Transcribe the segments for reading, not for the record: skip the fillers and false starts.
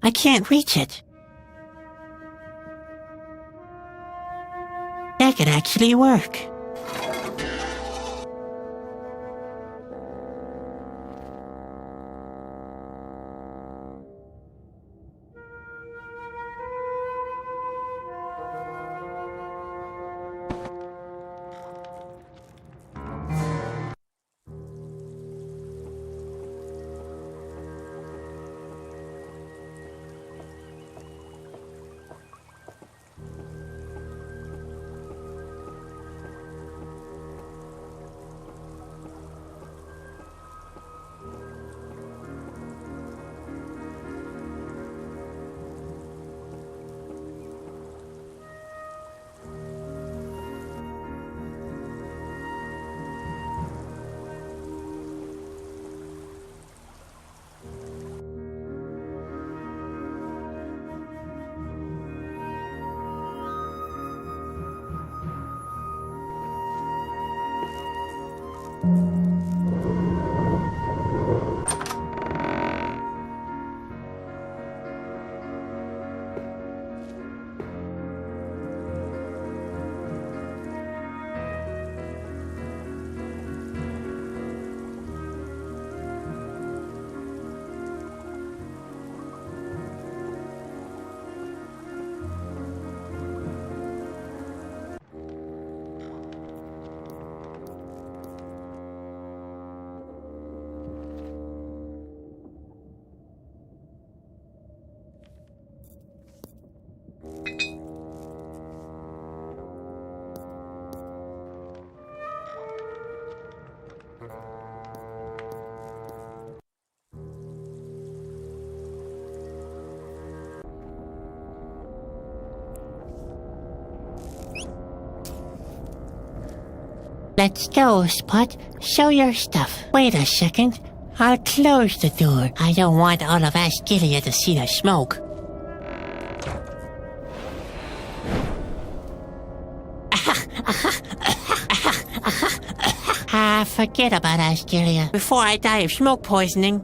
I can't reach it. That could actually work. Let's go, Spot. Show your stuff. Wait a second. I'll close the door. I don't want all of Asgilia to see the smoke. Forget about Asgilia before I die of smoke poisoning.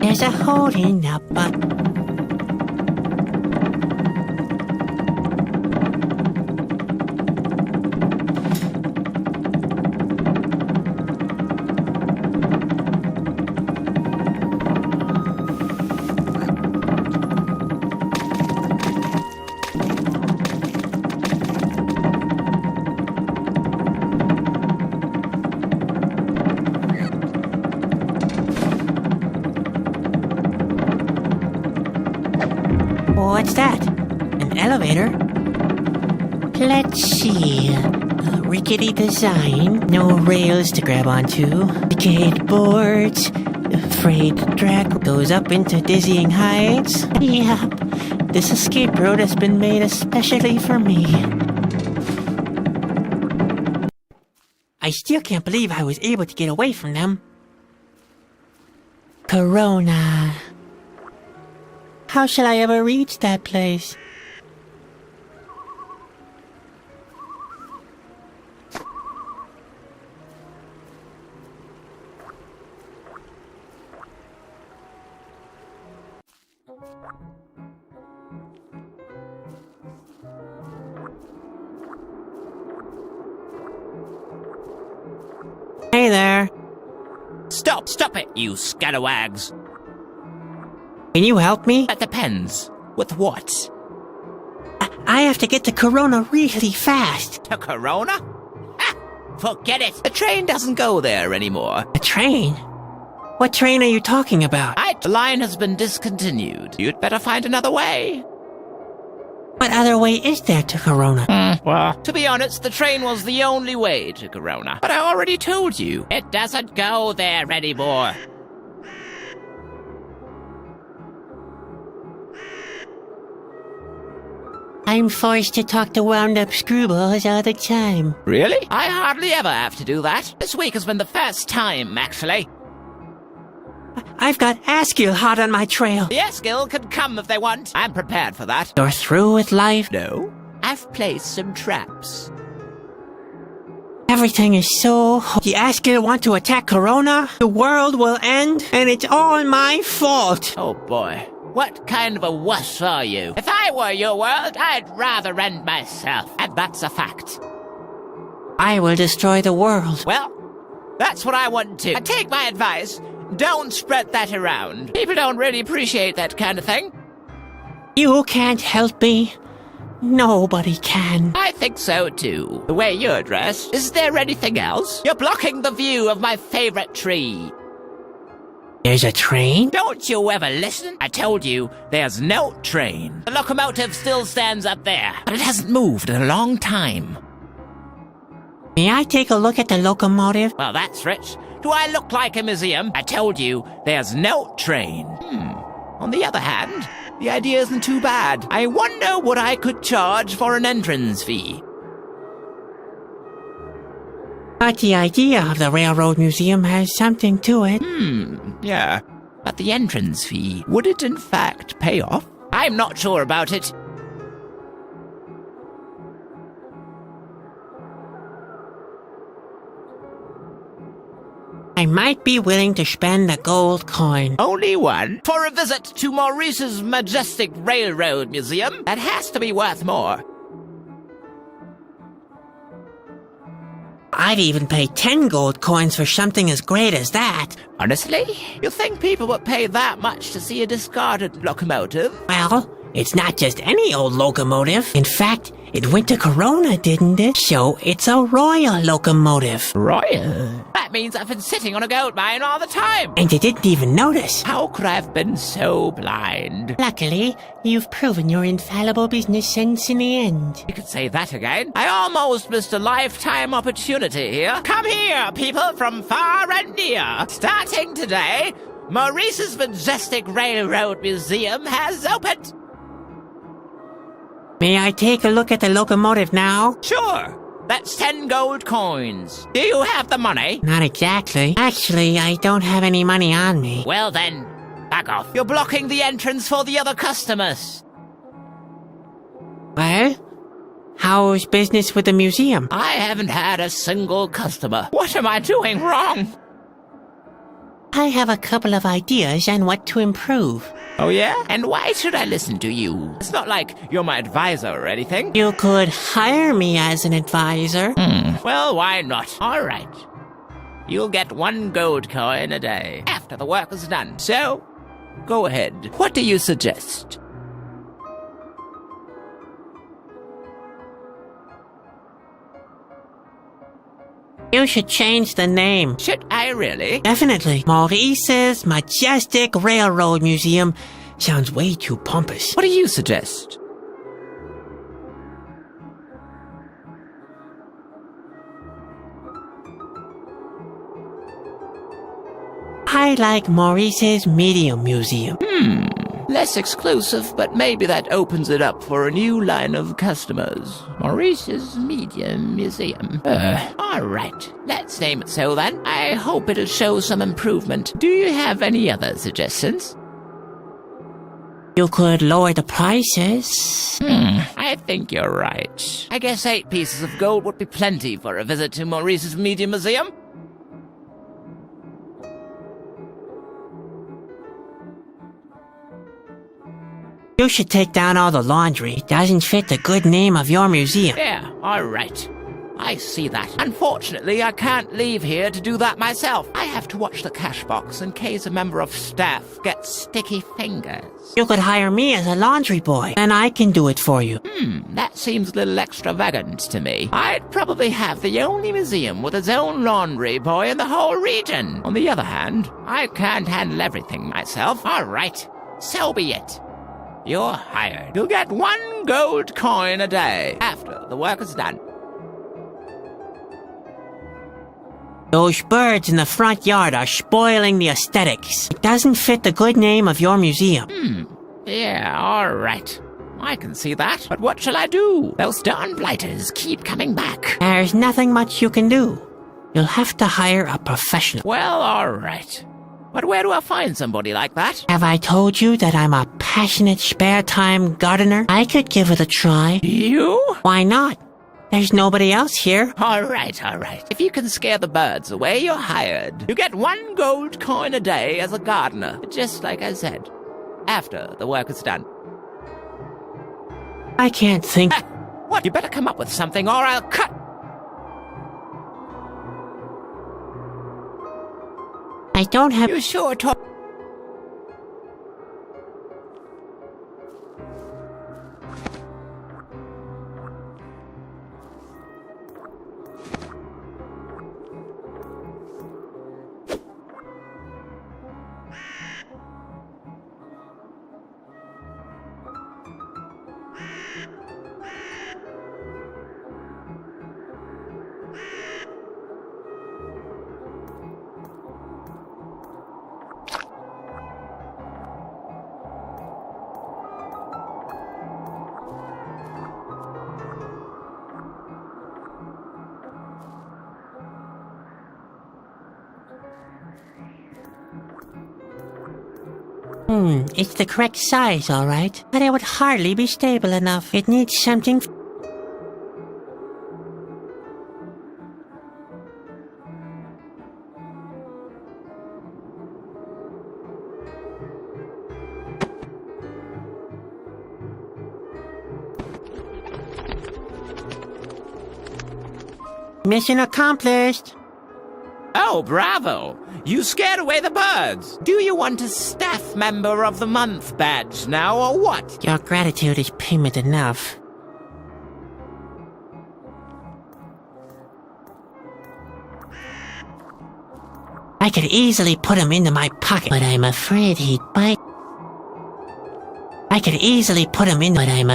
There's a hole in the butt. What's that? An elevator? Let's see. Rickety design, no rails to grab onto, decayed boards, frayed track goes up into dizzying heights. Yep, this escape road has been made especially for me. I still can't believe I was able to get away from them. Corona. How shall I ever reach that place? Hey there. Stop it, you scalawags. Can you help me? That depends. With what? I have to get to Corona really fast. To Corona? Ha! Forget it. The train doesn't go there anymore. A train? What train are you talking about? The line has been discontinued. You'd better find another way. What other way is there to Corona? Well, to be honest, the train was the only way to Corona. But I already told you, it doesn't go there anymore. I'm forced to talk to wound-up screwballs all the time. Really? I hardly ever have to do that. This week has been the first time, actually. I've got Askill hot on my trail. The Eskill can come if they want. I'm prepared for that. You're through with life? No, I've placed some traps. Everything is so... The Askill want to attack Corona, the world will end, and it's all my fault. Oh boy. What kind of a wuss are you? If I were your world, I'd rather end myself. And that's a fact. I will destroy the world. Well, that's what I want to. And take my advice. Don't spread that around. People don't really appreciate that kind of thing. You can't help me. Nobody can. I think so too. The way you're dressed. Is there anything else? You're blocking the view of my favorite tree. There's a train? Don't you ever listen? I told you, there's no train. The locomotive still stands up there, but it hasn't moved in a long time. May I take a look at the locomotive? Well, that's rich. Do I look like a museum? I told you, there's no train. On the other hand, the idea isn't too bad. I wonder what I could charge for an entrance fee. But the idea of the railroad museum has something to it. Yeah. But the entrance fee, would it in fact pay off? I'm not sure about it. I might be willing to spend a gold coin. Only one? For a visit to Maurice's majestic railroad museum? That has to be worth more. I'd even pay 10 gold coins for something as great as that. Honestly? You think people would pay that much to see a discarded locomotive? Well, it's not just any old locomotive. In fact, it went to Corona, didn't it? So it's a royal locomotive. Royal? That means I've been sitting on a gold mine all the time. And you didn't even notice. How could I have been so blind? Luckily, you've proven your infallible business sense in the end. You could say that again. I almost missed a lifetime opportunity here. Come here, people from far and near. Starting today, Maurice's majestic railroad museum has opened. May I take a look at the locomotive now? Sure. That's 10 gold coins. Do you have the money? Not exactly. Actually, I don't have any money on me. Well then, back off. You're blocking the entrance for the other customers. Well, how's business with the museum? I haven't had a single customer. What am I doing wrong? I have a couple of ideas on what to improve. Oh yeah? And why should I listen to you? It's not like you're my advisor or anything. You could hire me as an advisor. Well, why not? All right. You'll get 1 gold coin a day after the work is done. So, go ahead. What do you suggest? You should change the name. Should I really? Definitely. Maurice's Majestic Railroad Museum sounds way too pompous. What do you suggest? I like Maurice's Medium Museum. Less exclusive, but maybe that opens it up for a new line of customers. Maurice's Medium Museum. All right. Let's name it so then. I hope it'll show some improvement. Do you have any other suggestions? You could lower the prices. I think you're right. I guess 8 pieces of gold would be plenty for a visit to Maurice's Medium Museum. You should take down all the laundry. It doesn't fit the good name of your museum. Yeah, all right. I see that. Unfortunately, I can't leave here to do that myself. I have to watch the cash box in case a member of staff gets sticky fingers. You could hire me as a laundry boy, and I can do it for you. That seems a little extravagant to me. I'd probably have the only museum with its own laundry boy in the whole region. On the other hand, I can't handle everything myself. All right, so be it. You're hired. You'll get 1 gold coin a day after the work is done. Those birds in the front yard are spoiling the aesthetics. It doesn't fit the good name of your museum. Yeah, all right. I can see that. But what shall I do? Those darn blighters keep coming back. There's nothing much you can do. You'll have to hire a professional. Well, all right. But where do I find somebody like that? Have I told you that I'm a passionate spare-time gardener? I could give it a try. You? Why not? There's nobody else here. All right, all right. If you can scare the birds away, you're hired. You get 1 gold coin a day as a gardener, just like I said, after the work is done. I can't think. What? You better come up with something or I'll cut. I don't have... You sure talk. It's the correct size, all right. But it would hardly be stable enough. It needs something... Mission accomplished. Oh, bravo! You scared away the birds. Do you want a staff member of the month badge now, or what? Your gratitude is payment enough. I could easily put him into my pocket, but I'm afraid he'd bite. I could easily put him in, but I'm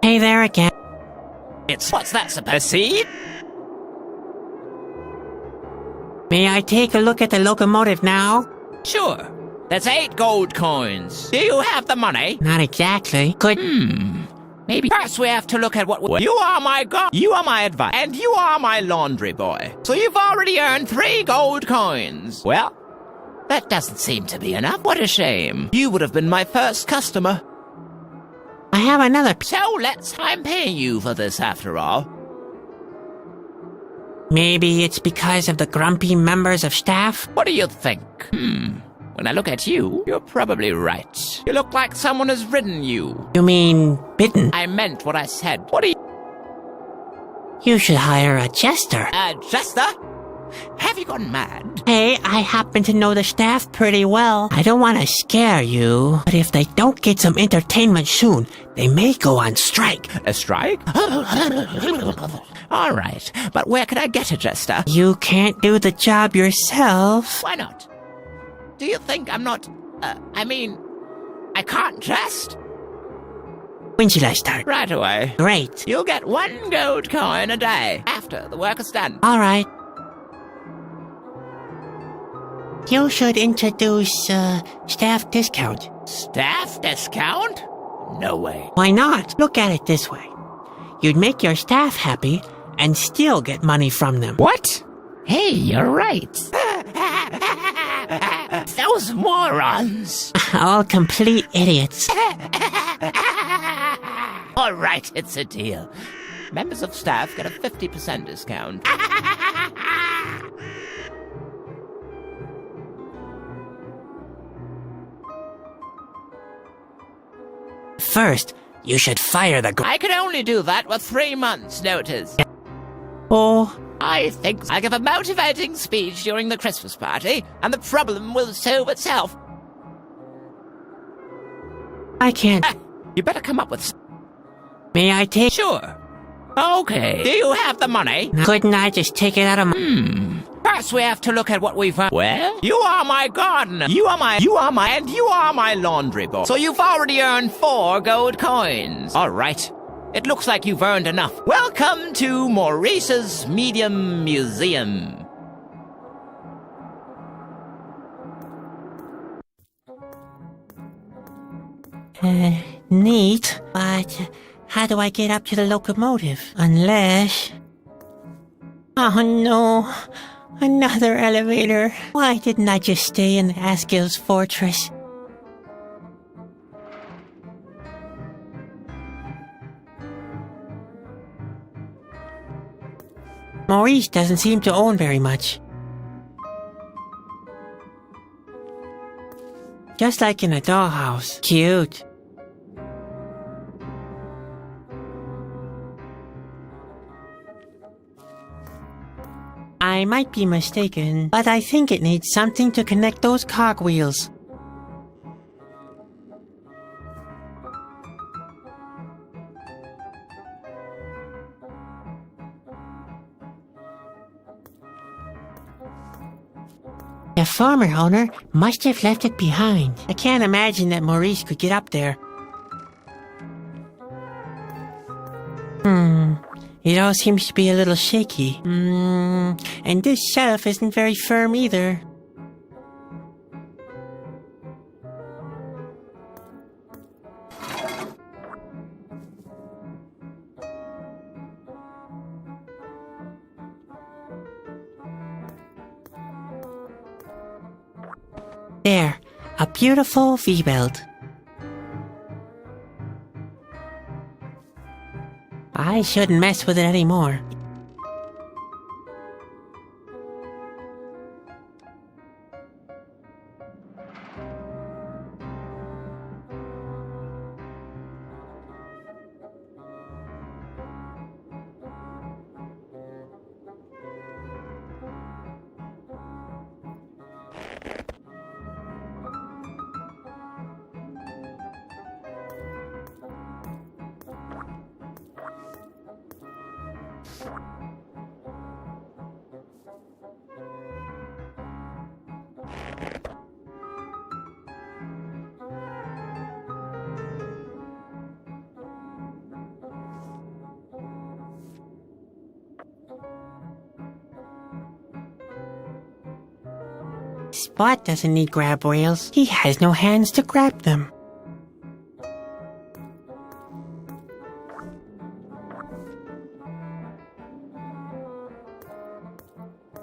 Hey there again. What's that supposed to be? May I take a look at the locomotive now? Sure. That's 8 gold coins. Do you have the money? Not exactly. Could... Maybe first we have to look at what... You are my you are my advice, and you are my laundry boy. So you've already earned 3 gold coins. Well, that doesn't seem to be enough. What a shame. You would have been my first customer. I have another... So I'm paying you for this after all. Maybe it's because of the grumpy members of staff? What do you think? When I look at you, you're probably right. You look like someone has ridden you. You mean bitten? I meant what I said. What do you... You should hire a jester. A jester? Have you gone mad? Hey, I happen to know the staff pretty well. I don't want to scare you, but if they don't get some entertainment soon, they may go on strike. A strike? All right, but where can I get a jester? You can't do the job yourself. Why not? Do you think I'm not... I can't jest? When should I start? Right away. Great. You'll get 1 gold coin a day after the work is done. All right. You should introduce, staff discount. Staff discount? No way. Why not? Look at it this way. You'd make your staff happy and still get money from them. What? Hey, you're right. Those morons. All complete idiots. All right, it's a deal. Members of staff get a 50% discount. First, you should fire the I can only do that with 3 months' notice. Oh, I think I'll give a motivating speech during the Christmas party, and the problem will solve itself. I can't. You better come up with... May I take... Sure. Okay. Do you have the money? Couldn't I just take it out of my... first we have to look at what we found. Well, you are my gardener. You are my laundry boy. So you've already earned 4 gold coins. All right. It looks like you've earned enough. Welcome to Maurice's Medium Museum. Neat, but how do I get up to the locomotive? Unless... Oh no, another elevator. Why didn't I just stay in Askill's fortress? Maurice doesn't seem to own very much. Just like in a dollhouse. Cute. I might be mistaken, but I think it needs something to connect those cogwheels. The former owner must have left it behind. I can't imagine that Maurice could get up there. It all seems to be a little shaky. And this shelf isn't very firm either. There, a beautiful V-belt. I shouldn't mess with it anymore. Spot doesn't need grab rails. He has no hands to grab them.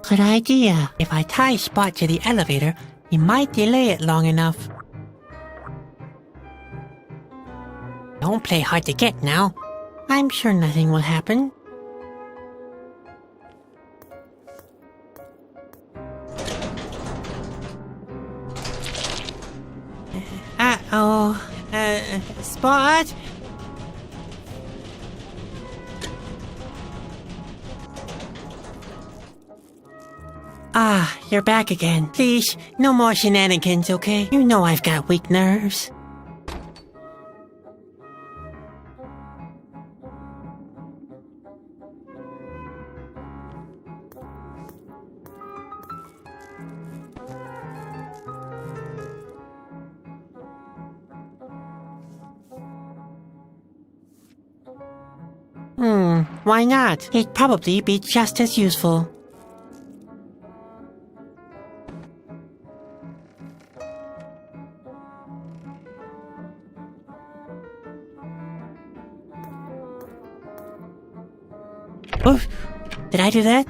Good idea. If I tie Spot to the elevator, he might delay it long enough. Don't play hard to get now. I'm sure nothing will happen. Spot? Ah, you're back again. Please, no more shenanigans, okay? You know I've got weak nerves. Why not? It'd probably be just as useful. Oof! Did I do that?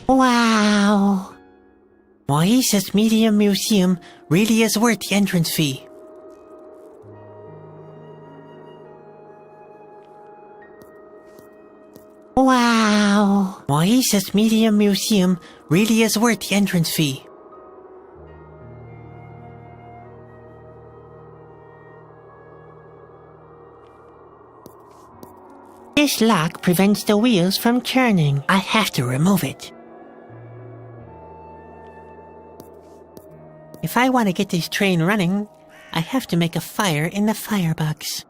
Wow! Maurice's Medium Museum really is worth the entrance fee. Wow! Maurice's Medium Museum really is worth the entrance fee. This lock prevents the wheels from turning. I have to remove it. If I want to get this train running, I have to make a fire in the firebox.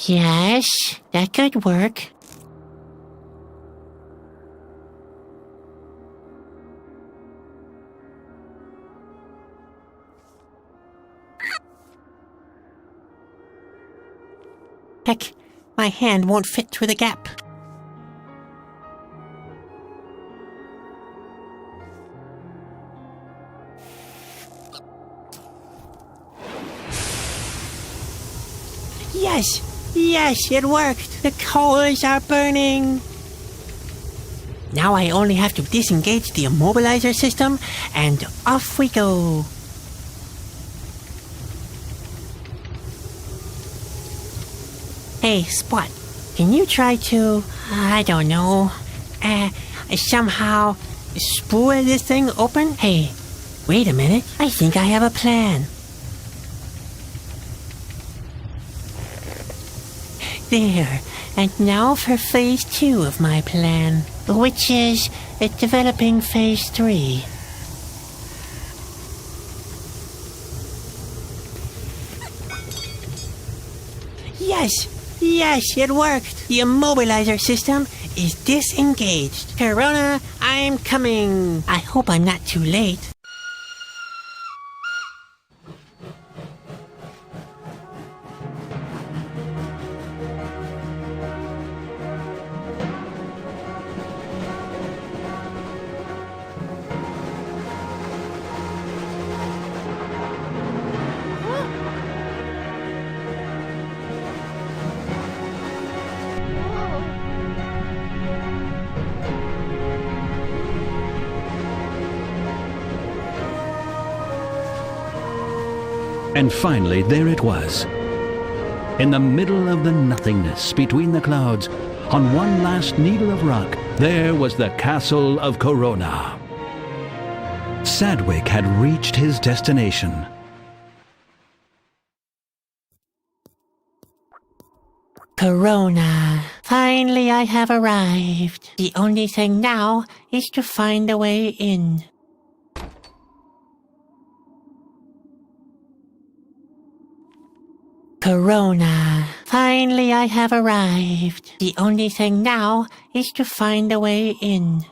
Yes, that could work. Heck, my hand won't fit through the gap. Yes! Yes, it worked! The coals are burning! Now I only have to disengage the immobilizer system, and off we go! Hey, Spot, can you try to, I don't know, somehow spool this thing open? Hey, wait a minute, I think I have a plan. There, and now for phase 2 of my plan, which is developing phase 3. Yes! Yes, it worked! The immobilizer system is disengaged. Corona, I'm coming! I hope I'm not too late. And finally, there it was. In the middle of the nothingness between the clouds, on one last needle of rock, there was the castle of Corona. Sadwick had reached his destination. Corona. Finally I have arrived. The only thing now is to find a way in. Corona. Finally I have arrived. The only thing now is to find a way in.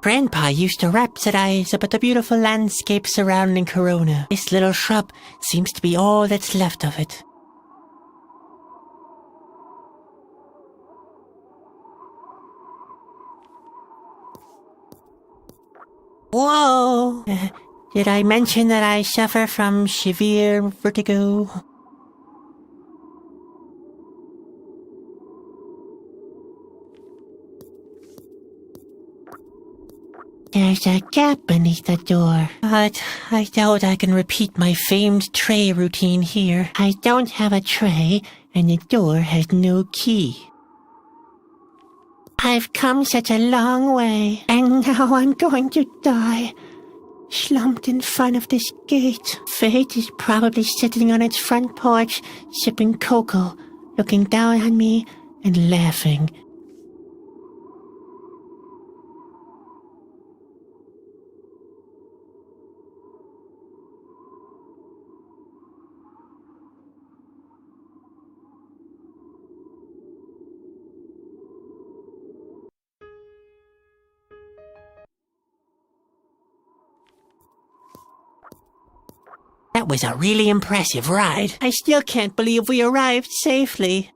Grandpa used to rhapsodize about the beautiful landscape surrounding Corona. This little shrub seems to be all that's left of it. Whoa! Did I mention that I suffer from severe vertigo? There's a gap beneath the door, but I doubt I can repeat my famed tray routine here. I don't have a tray, and the door has no key. I've come such a long way, and now I'm going to die. Slumped in front of this gate. Fate is probably sitting on its front porch, sipping cocoa, looking down on me and laughing. That was a really impressive ride. I still can't believe we arrived safely.